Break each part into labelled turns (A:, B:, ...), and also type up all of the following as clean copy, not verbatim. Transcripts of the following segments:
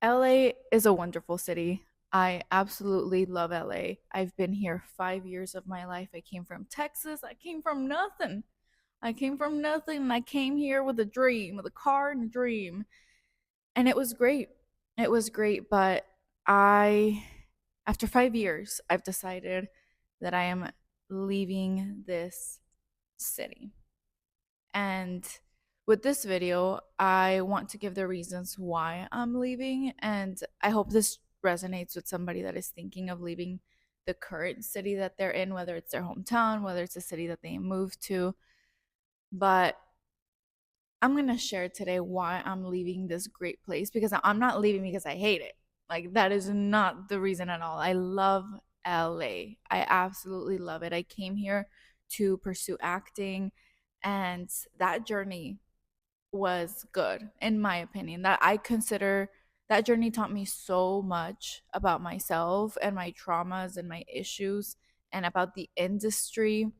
A: LA is a wonderful city. I absolutely love LA. I've been here 5 years of my life. I came from Texas. I came from nothing. I came from nothing and I came here with a dream, with a car and a dream. And it was great. It was great. But I, after 5 years, I've decided that I am leaving this city. And with this video, I want to give the reasons why I'm leaving. And I hope this resonates with somebody that is thinking of leaving the current city that they're in, whether it's their hometown, whether it's a city that they moved to. But I'm going to share today why I'm leaving this great place because I'm not leaving because I hate it. Like, that is not the reason at all. I love LA. I absolutely love it. I came here to pursue acting, and that journey was good in my opinion. That I consider that journey taught me so much about myself and my traumas and my issues and about the industry.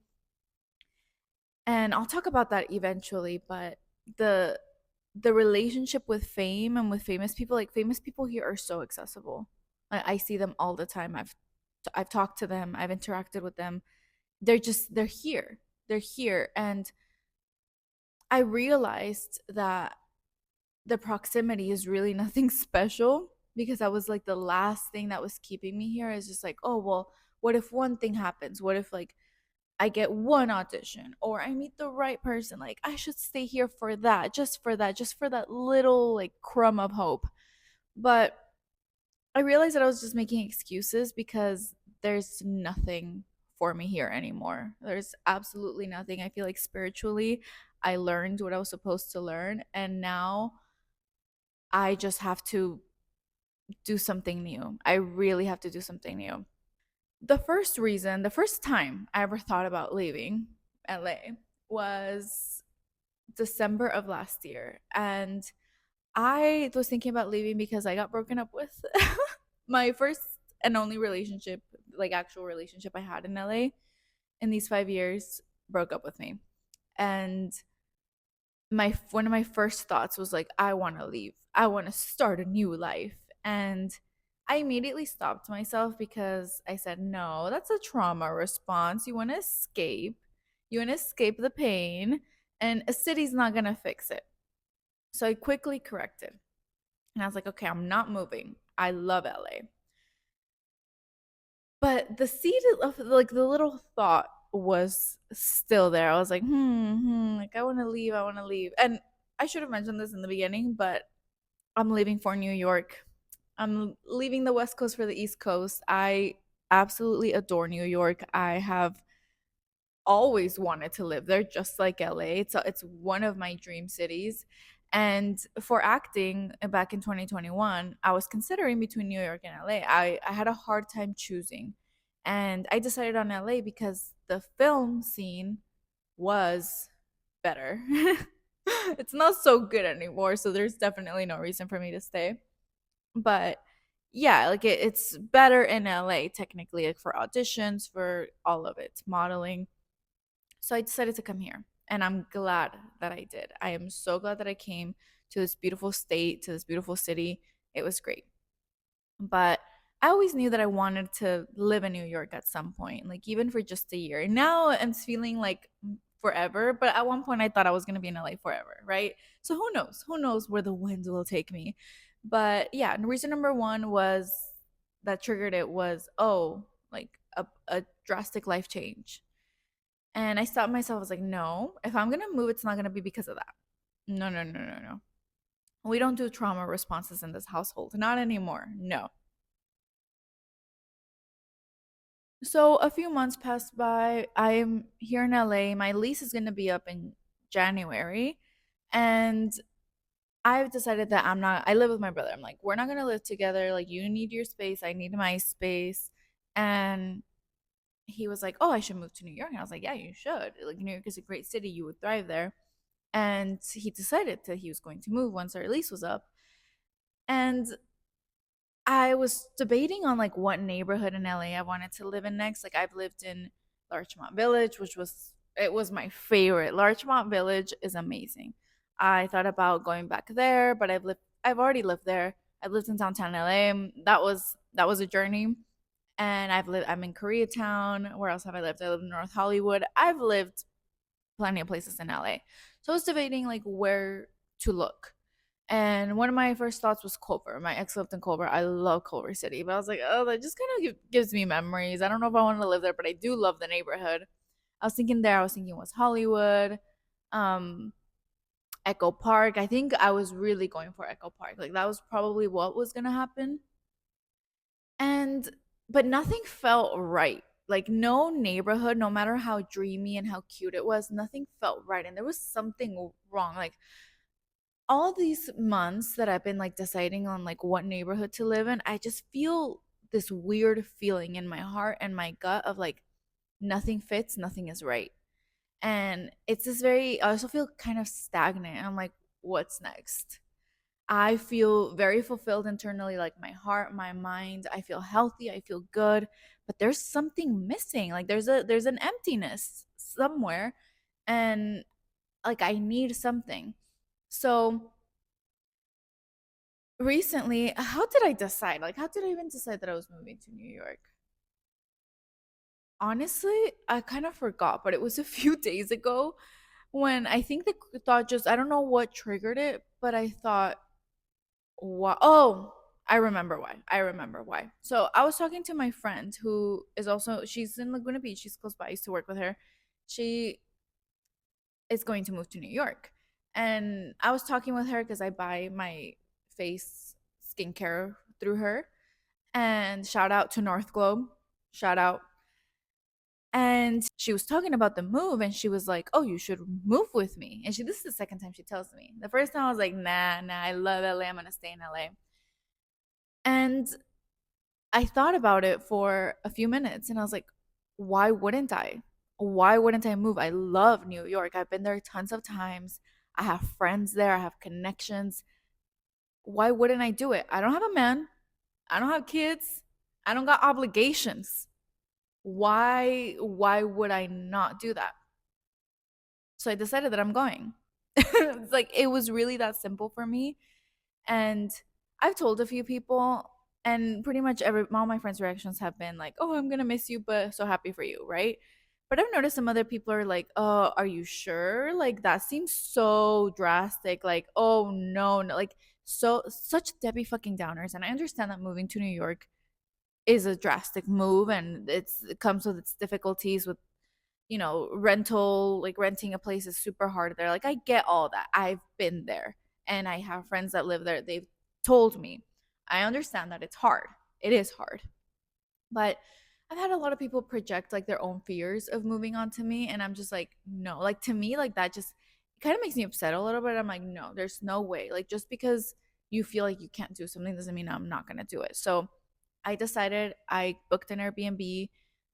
A: And I'll talk about that eventually, but the the relationship with fame and with famous people, like famous people here are so accessible. I see them all the time. I've talked to them, I've interacted with them. They're here. They're here. And I realized that the proximity is really nothing special because that was like the last thing that was keeping me here is just like, oh, well, what if one thing happens? What if like I get one audition or I meet the right person? Like I should stay here for that, just for that little like crumb of hope. But I realized that I was just making excuses because there's nothing for me here anymore. There's absolutely nothing. I feel like spiritually I learned what I was supposed to learn, and now I just have to do something new. I really have to do something new. The first time I ever thought about leaving LA was December of last year. And I was thinking about leaving because I got broken up with. My first and only relationship, like actual relationship I had in LA in these 5 years, broke up with me. And my one of my first thoughts was like, I want to leave. I want to start a new life. And I immediately stopped myself because I said, no, that's a trauma response. You want to escape. You want to escape the pain, and a city's not going to fix it. So I quickly corrected. And I was like, okay, I'm not moving. I love LA. But the seed of like the little thought was still there. I was like, like I want to leave, I want to leave. And I should have mentioned this in the beginning, but I'm leaving for New York. I'm leaving the West Coast for the East Coast. I absolutely adore New York. I have always wanted to live there, just like LA. It's one of my dream cities. And for acting back in 2021, I was considering between New York and LA. I had a hard time choosing. And I decided on LA because the film scene was better. It's not so good anymore, so there's definitely no reason for me to stay. But yeah, like it's better in LA technically, like for auditions, for all of it, modeling. So I decided to come here, and I'm glad that I did. I am so glad that I came to this beautiful state, to this beautiful city. It was great. But I always knew that I wanted to live in New York at some point, like even for just a year. And now I'm feeling like forever, but at one point I thought I was going to be in LA forever, right? So who knows? Who knows where the wind will take me? But yeah, and reason number one was that triggered it was, oh, like a drastic life change. And I stopped myself. I was like, no, if I'm gonna move, it's not gonna be because of that. No, no, no, no, no. We don't do trauma responses in this household. Not anymore. No. So a few months passed by. I'm here in LA. My lease is gonna be up in January. And I've decided that I'm not, I live with my brother. I'm like, we're not gonna live together. Like, you need your space, I need my space. And he was like, oh, I should move to New York. And I was like, yeah, you should. Like, New York is a great city. You would thrive there. And he decided that he was going to move once our lease was up. And I was debating on like what neighborhood in LA I wanted to live in next. Like I've lived in Larchmont Village, which was it was my favorite. Larchmont Village is amazing. I thought about going back there, but I've already lived there. I've lived in downtown LA. That was a journey. And I'm in Koreatown. Where else have I lived? I lived in North Hollywood. I've lived plenty of places in LA. So I was debating like where to look. And one of my first thoughts was Culver. My ex lived in Culver. I love Culver City, but I was like, oh, that just kind of gives me memories. I don't know if I want to live there, but I do love the neighborhood. I was thinking there. I was thinking West Hollywood, um, Echo Park. I think I was really going for Echo Park. Like that was probably what was gonna happen. And but nothing felt right. Like no neighborhood, no matter how dreamy and how cute it was, nothing felt right. And there was something wrong. Like all these months that I've been like deciding on like what neighborhood to live in, I just feel this weird feeling in my heart and my gut of like nothing fits, nothing is right. And it's this very, I also feel kind of stagnant. I'm like, what's next? I feel very fulfilled internally, like my heart, my mind. I feel healthy, I feel good, but there's something missing. Like there's an emptiness somewhere, and like I need something. So recently, how did I decide? Like how did I even decide that I was moving to New York? Honestly, I kind of forgot, but it was a few days ago when I think the thought just, I don't know what triggered it, but I thought, why? Oh, I remember why. I remember why. So I was talking to my friend who is also, she's in Laguna Beach. She's close by. I used to work with her. She is going to move to New York. And I was talking with her because I buy my face skincare through her. And shout out to North Globe. Shout out. And she was talking about the move and she was like, oh, you should move with me. And this is the second time she tells me. The first time I was like, nah, I love LA. I'm going to stay in LA. And I thought about it for a few minutes and I was like, why wouldn't I? Why wouldn't I move? I love New York. I've been there tons of times. I have friends there, I have connections. Why wouldn't I do it? I don't have a man, I don't have kids, I don't got obligations. Why would I not do that? So I decided that I'm going. It's like it was really that simple for me. And I've told a few people, and pretty much all my friends' reactions have been like, "Oh, I'm gonna miss you, but so happy for you," right? But I've noticed some other people are like, "Oh, are you sure? Like that seems so drastic. Like, oh no, no, like such Debbie fucking downers." And I understand that moving to New York is a drastic move, and it comes with its difficulties with rental, like renting a place is super hard there. Like I get all that. I've been there and I have friends that live there. They've told me. I understand that it's hard. It is hard. But I've had a lot of people project like their own fears of moving on to me and I'm just like, no. Like to me like that just kind of makes me upset a little bit. I'm like, no, there's no way. Like just because you feel like you can't do something doesn't mean I'm not going to do it. So I decided I booked an Airbnb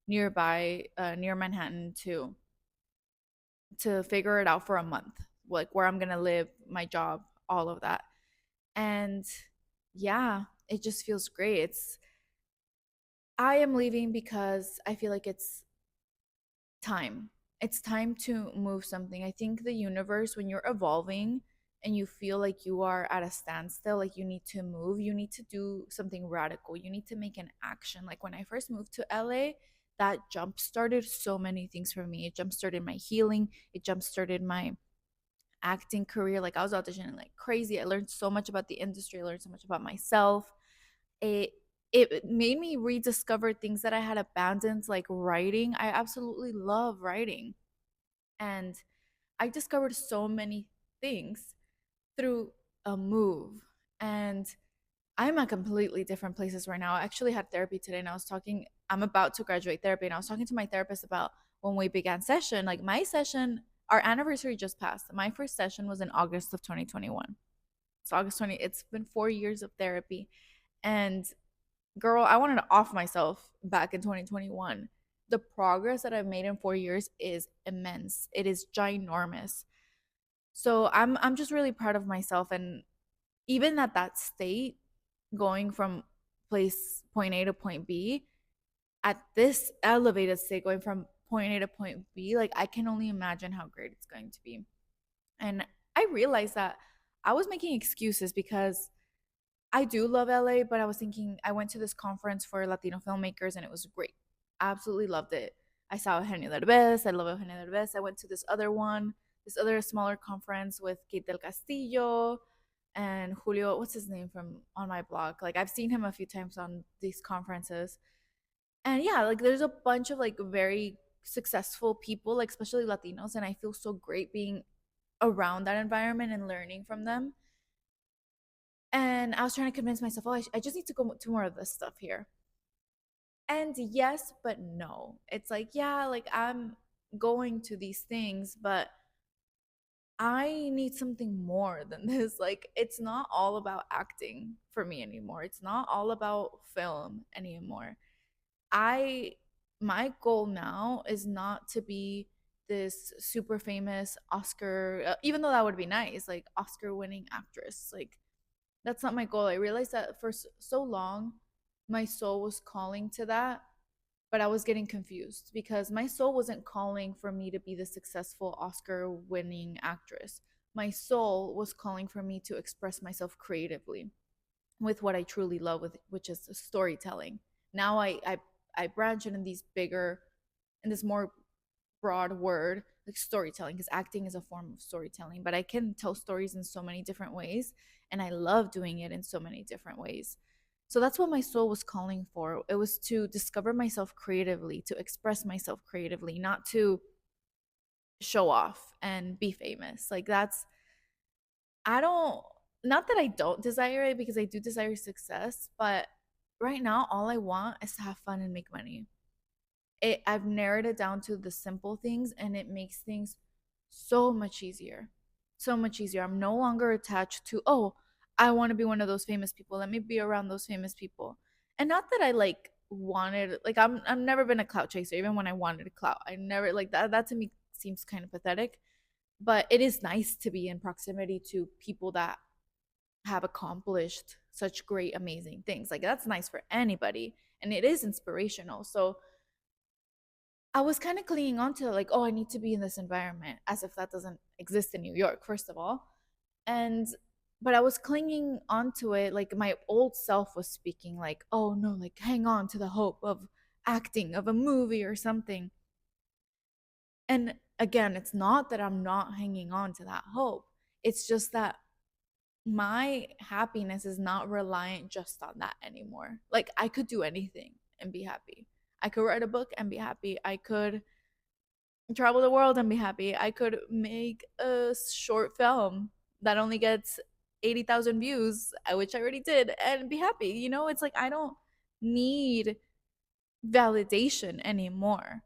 A: nearby, near Manhattan to figure it out for a month, like where I'm gonna live, my job, all of that. And yeah, it just feels great. I am leaving because I feel like time. It's time to move something. I think the universe, when you're evolving and you feel like you are at a standstill, like you need to move, you need to do something radical. You need to make an action. Like when I first moved to LA, that jump started so many things for me. It jump started my healing, it jump started my acting career. Like I was auditioning like crazy. I learned so much about the industry, I learned so much about myself. It it made me rediscover things that I had abandoned, like writing. I absolutely love writing. And I discovered so many things through a move. And I'm at completely different places right now. I actually had therapy today and I'm about to graduate therapy and I was talking to my therapist about when we began session. Like my session, our anniversary just passed. My first session was in August of 2021. It's August 20. It's been 4 years of therapy. And girl, I wanted to off myself back in 2021. The progress that I've made in 4 years is immense. It is ginormous. So I'm just really proud of myself. And even at that state, going from point A to point B, at this elevated state, going from point A to point B, like I can only imagine how great it's going to be. And I realized that I was making excuses because I do love LA, but I was thinking I went to this conference for Latino filmmakers and it was great. Absolutely loved it. I saw Eugenio Derbez. I love Eugenio Derbez. I went to this other one, this other smaller conference with Kate del Castillo and Julio. What's his name from on my blog? Like I've seen him a few times on these conferences. And yeah, like there's a bunch of like very successful people, like especially Latinos, and I feel so great being around that environment and learning from them. And I was trying to convince myself, oh, I just need to go to more of this stuff here. And yes, but no. It's like, yeah, like I'm going to these things, but I need something more than this. Like, it's not all about acting for me anymore. It's not all about film anymore. I, my goal now is not to be this super famous Oscar, even though that would be nice, like Oscar winning actress. Like, that's not my goal. I realized that for so long, my soul was calling to that, but I was getting confused because my soul wasn't calling for me to be the successful Oscar winning actress. My soul was calling for me to express myself creatively with what I truly love, with which is storytelling. Now I branch it in these bigger, in this more broad word like storytelling, because acting is a form of storytelling, but I can tell stories in so many different ways and I love doing it in so many different ways. So that's what my soul was calling for. It was to discover myself creatively, to express myself creatively, not to show off and be famous. Like that's, I don't, not that I don't desire it, because I do desire success, but right now all I want is to have fun and make money. I've narrowed it down to the simple things and it makes things so much easier. So much easier. I'm no longer attached to, oh, I want to be one of those famous people. Let me be around those famous people. And not that I like wanted, like I've never been a clout chaser even when I wanted a clout. I never like that to me seems kind of pathetic, but it is nice to be in proximity to people that have accomplished such great amazing things. Like that's nice for anybody and it is inspirational. So I was kind of clinging on to like, oh, I need to be in this environment, as if that doesn't exist in New York, first of all. And but I was clinging onto it like my old self was speaking, like, oh no, like hang on to the hope of acting, of a movie or something. And again, it's not that I'm not hanging on to that hope. It's just that my happiness is not reliant just on that anymore. Like I could do anything and be happy. I could write a book and be happy. I could travel the world and be happy. I could make a short film that only gets 80,000 views, which I already did, and be happy. You know, it's like I don't need validation anymore.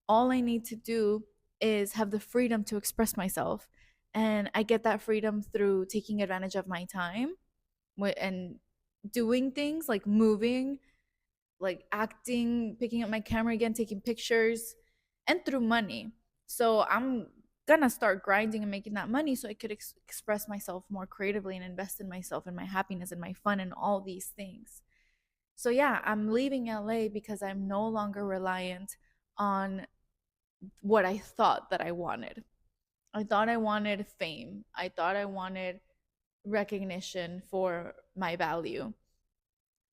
A: All I need to do is have the freedom to express myself. And I get that freedom through taking advantage of my time and doing things like moving, like acting, picking up my camera again, taking pictures, and through money. So I'm gonna start grinding and making that money so I could express myself more creatively and invest in myself and my happiness and my fun and all these things. So yeah, I'm leaving LA because I'm no longer reliant on what I thought that I wanted. I thought I wanted fame. I thought I wanted recognition for my value.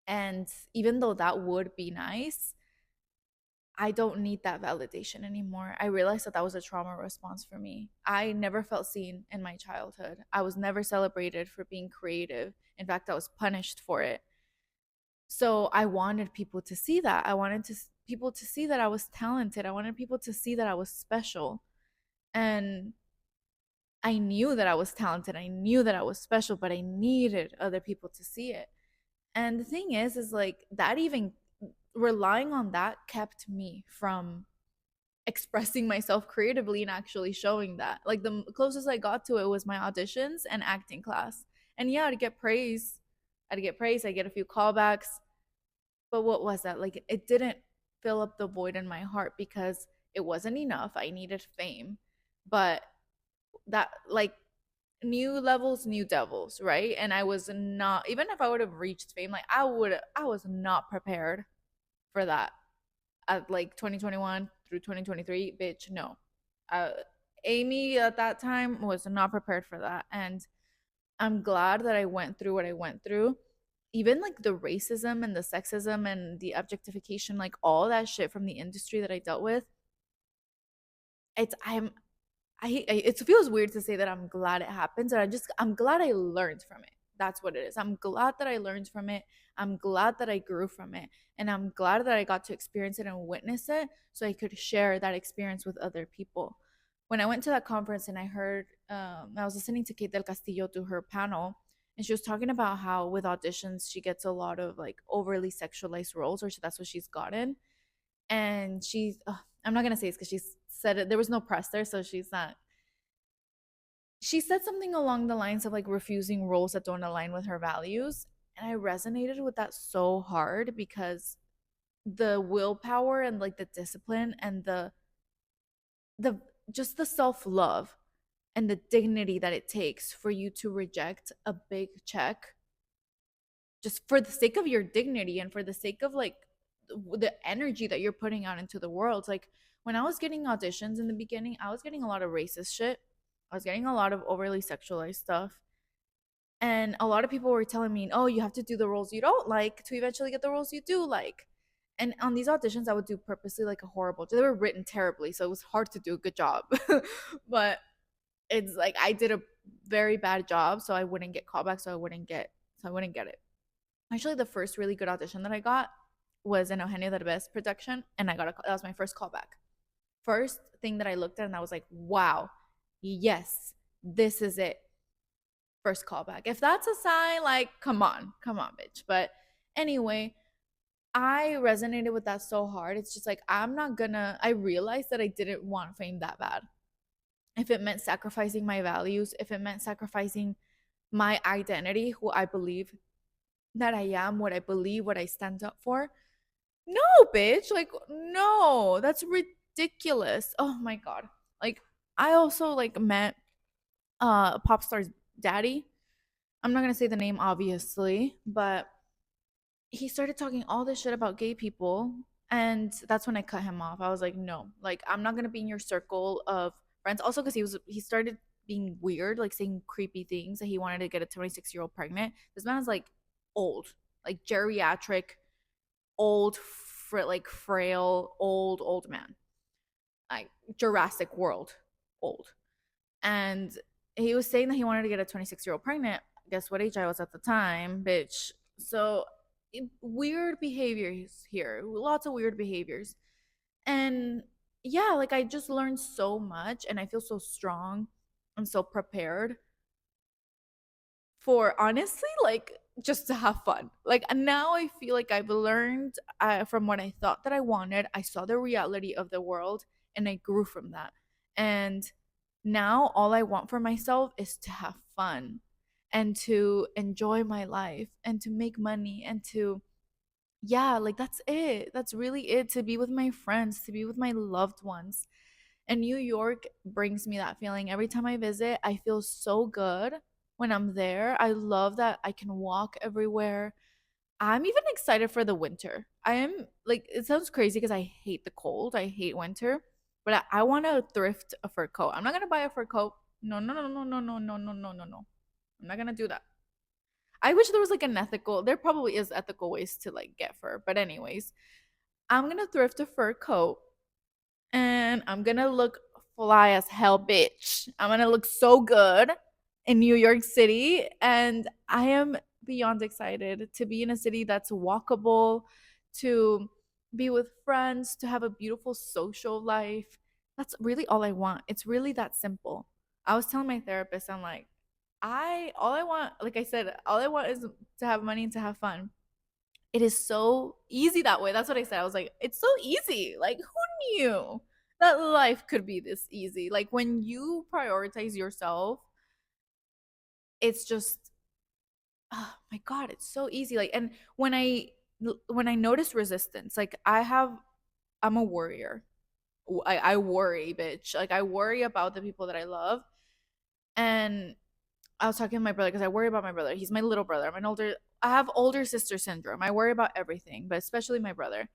A: And even though that would be nice, I don't need that validation anymore. I realized that that was a trauma response for me. I never felt seen in my childhood. I was never celebrated for being creative. In fact, I was punished for it. So I wanted people to see that. I wanted people to see that I was talented. I wanted people to see that I was special. And I knew that I was talented. I knew that I was special, but I needed other people to see it. And the thing is like that, even relying on that kept me from expressing myself creatively and actually showing that. Like the closest I got to it was my auditions and acting class. And yeah, I'd get praise. I'd get praise. I get a few callbacks. But what was that? Like it didn't fill up the void in my heart because it wasn't enough. I needed fame. But that like new levels, new devils, right? And I was not, even if I would have reached fame, like I was not prepared for that at like 2021 through 2023, bitch, no. uh, Amy at that time was not prepared for that, and I'm glad that I went through what I went through even like the racism and the sexism and the objectification, like all that shit from the industry that I dealt with, it's it feels weird to say that I'm glad it happens, and I'm glad I learned from it. That's what it is. I'm glad that I learned from it. I'm glad that I grew from it, and I'm glad that I got to experience it and witness it, so I could share that experience with other people. When I went to that conference and I heard, I was listening to Kate del Castillo do her panel, and she was talking about how with auditions she gets a lot of like overly sexualized roles, or that's what she's gotten, and she's I'm not gonna say it's because she said it. There was no press there, so she's not. She said something along the lines of like refusing roles that don't align with her values, and I resonated with that so hard because the willpower and like the discipline and the just the self love and the dignity that it takes for you to reject a big check just for the sake of your dignity and for the sake of like the energy that you're putting out into the world. Like when I was getting auditions in the beginning, I was getting a lot of racist shit. I was getting a lot of overly sexualized stuff. And a lot of people were telling me, oh, you have to do the roles you don't like to eventually get the roles you do like. And on these auditions, I would do purposely like a horrible, they were written terribly. So it was hard to do a good job. But it's like I did a very bad job. So I wouldn't get callback. So I wouldn't get it. Actually, the first really good audition that I got was in Eugenio Derbez production, and that was my first callback. First thing that I looked at, and I was like, wow, yes, this is it. First callback. If that's a sign, like, come on, bitch. But anyway, I resonated with that so hard. It's just like I realized that I didn't want fame that bad. If it meant sacrificing my values, if it meant sacrificing my identity, who I believe that I am, what I believe, what I stand up for. No, bitch. Like, no, that's ridiculous. Oh my God. Like, I also like met a pop star's daddy. I'm not gonna say the name obviously, but he started talking all this shit about gay people, and that's when I cut him off. I was like, no, like I'm not gonna be in your circle of friends. Also, because he started being weird, like saying creepy things that he wanted to get a 26-year-old pregnant. This man is like old, like geriatric, old, like frail, old man, like Jurassic World, old. And he was saying that he wanted to get a 26-year-old pregnant. Guess what age I was at the time, bitch. So weird behaviors here, lots of weird behaviors. And yeah, like I just learned so much and I feel so strong and so prepared for honestly like just to have fun. Like now I feel like I've learned from what I thought that I wanted. I saw the reality of the world and I grew from that. And now all I want for myself is to have fun and to enjoy my life and to make money and to, yeah, like that's it. That's really it, to be with my friends, to be with my loved ones. And New York brings me that feeling. Every time I visit, I feel so good when I'm there. I love that I can walk everywhere. I'm even excited for the winter. I am like, it sounds crazy because I hate the cold, I hate winter, but I want to thrift a fur coat. I'm not going to buy a fur coat. No, no, no, no, no, no, no, no, no, no, no. I'm not going to do that. I wish there was like there probably is ethical ways to like get fur. But, anyways, I'm going to thrift a fur coat and I'm gonna look fly as hell, bitch. I'm gonna look so good in New York City, and I am beyond excited to be in a city that's walkable, to be with friends, to have a beautiful social life. That's really all I want. It's really that simple. I was telling my therapist, I'm like, all I want, like I said, all I want is to have money and to have fun. It is so easy that way. That's what I said. I was like, it's so easy. Like, who knew that life could be this easy? Like, when you prioritize yourself, it's just, oh my God, it's so easy. Like, and when I notice resistance, like I'm a worrier. I worry, bitch. Like, I worry about the people that I love. And I was talking to my brother because I worry about my brother. He's my little brother. I have older sister syndrome. I worry about everything, but especially my brother.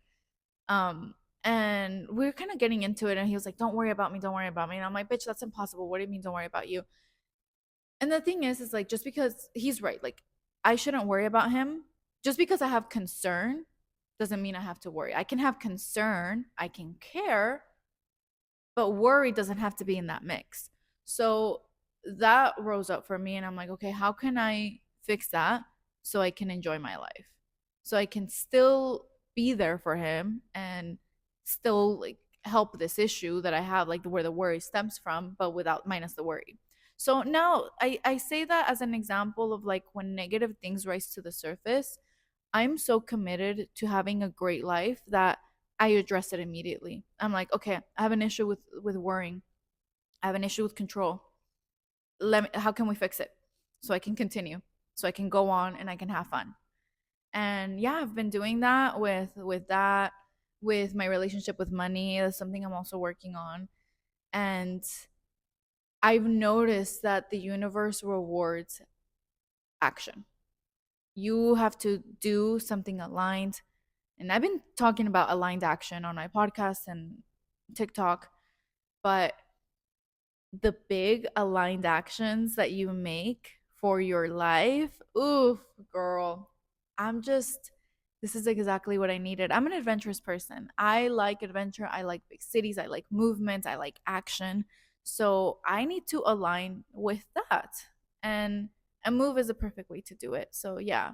A: Um, and we are kind of getting into it, and he was like, "Don't worry about me, don't worry about me." And I'm like, "Bitch, that's impossible. What do you mean, don't worry about you?" And the thing is like just because he's right, like I shouldn't worry about him, Just because I have concern doesn't mean I have to worry. I can have concern, I can care, but worry doesn't have to be in that mix. So that rose up for me, and I'm like, okay, how can I fix that so I can enjoy my life? So I can still be there for him and still like help this issue that I have, like where the worry stems from, but without minus the worry. So now I say that as an example of like when negative things rise to the surface, I'm so committed to having a great life that I address it immediately. I'm like, okay, I have an issue with worrying. I have an issue with control. How can we fix it? So I can continue. So I can go on and I can have fun. And yeah, I've been doing that with my relationship with money. That's something I'm also working on. And I've noticed that the universe rewards action. You have to do something aligned. And I've been talking about aligned action on my podcast and TikTok, but the big aligned actions that you make for your life, oof, girl, I'm just, this is exactly what I needed. I'm an adventurous person. I like adventure. I like big cities. I like movement. I like action. So I need to align with that. And a move is a perfect way to do it. So yeah,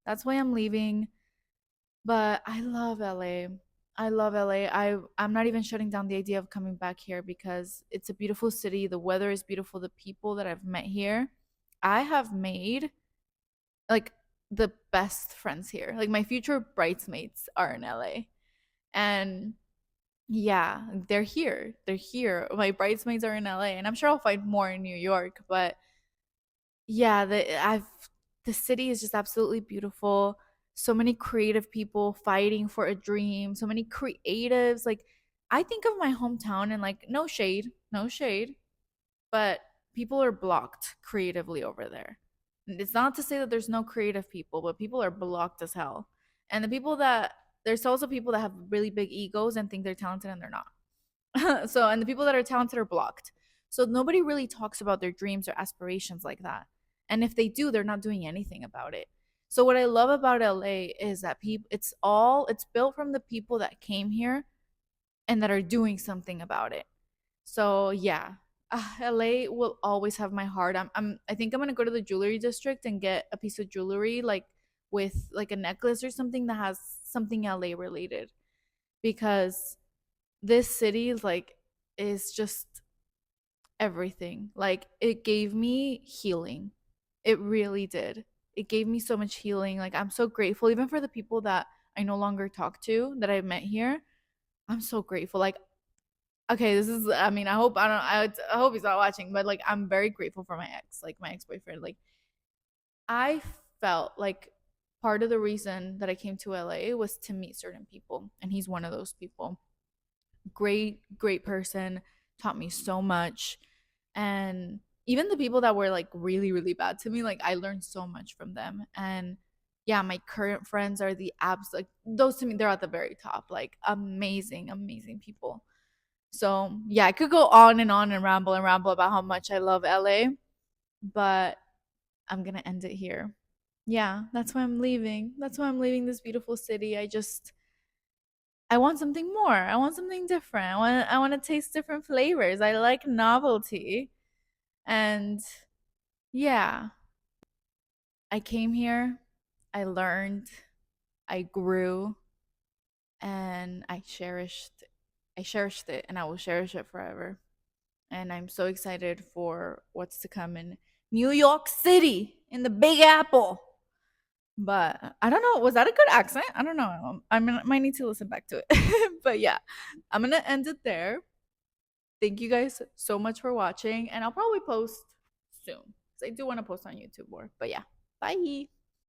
A: that's why I'm leaving. But I love LA. I love LA. I'm not even shutting down the idea of coming back here because it's a beautiful city. The weather is beautiful. The people that I've met here, I have made like the best friends here. Like my future bridesmaids are in LA. And yeah, they're here. They're here. My bridesmaids are in LA, and I'm sure I'll find more in New York, but yeah, the city is just absolutely beautiful. So many creative people fighting for a dream, so many creatives. Like I think of my hometown and like no shade, no shade, but people are blocked creatively over there. It's not to say that there's no creative people, but people are blocked as hell. And there's also people that have really big egos and think they're talented and they're not. So, and the people that are talented are blocked. So nobody really talks about their dreams or aspirations like that. And if they do, they're not doing anything about it. So what I love about LA is that it's built from the people that came here and that are doing something about it. So yeah, LA will always have my heart. I think I'm gonna go to the jewelry district and get a piece of jewelry like with like a necklace or something that has something LA related, because this city is just everything. Like it gave me healing. It really did. It gave me so much healing. Like I'm so grateful even for the people that I no longer talk to that I met here. I'm so grateful. Like okay, this is I mean, I hope he's not watching, but like I'm very grateful for my ex, like my ex-boyfriend. Like I felt like part of the reason that I came to LA was to meet certain people, and he's one of those people. Great person, taught me so much. And even the people that were like really bad to me, like I learned so much from them. And yeah, my current friends are the abs like those to me, they're at the very top, like amazing people. So yeah, I could go on and ramble about how much I love LA, but I'm gonna end it here. Yeah, that's why I'm leaving this beautiful city. I want something more. I want something different. I want to taste different flavors. I like novelty. And yeah, I came here, I learned, I grew, and I cherished it and I will cherish it forever. And I'm so excited for what's to come in New York City in the Big Apple. But I don't know, was that a good accent? I don't know. Might need to listen back to it. But yeah, I'm gonna end it there. Thank you guys so much for watching, and I'll probably post soon because I do want to post on YouTube more. But yeah, bye.